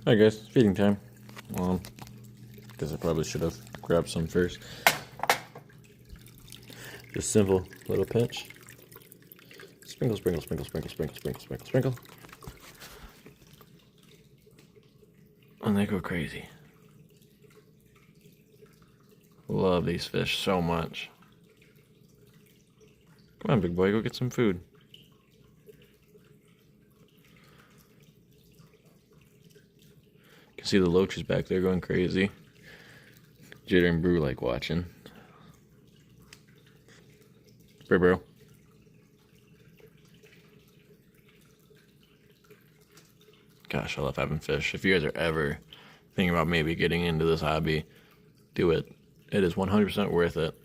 Alright guys, feeding time. Guess I probably should have grabbed some first. Just simple little pinch. Sprinkle, sprinkle, sprinkle, sprinkle, sprinkle, sprinkle, sprinkle, sprinkle. And they go crazy. Love these fish so much. Come on, big boy, go get some food. You can see the loaches back there going crazy. Jitter and Brew like watching. Bro. Gosh, I love having fish. If you guys are ever thinking about maybe getting into this hobby, do it. It is 100% worth it.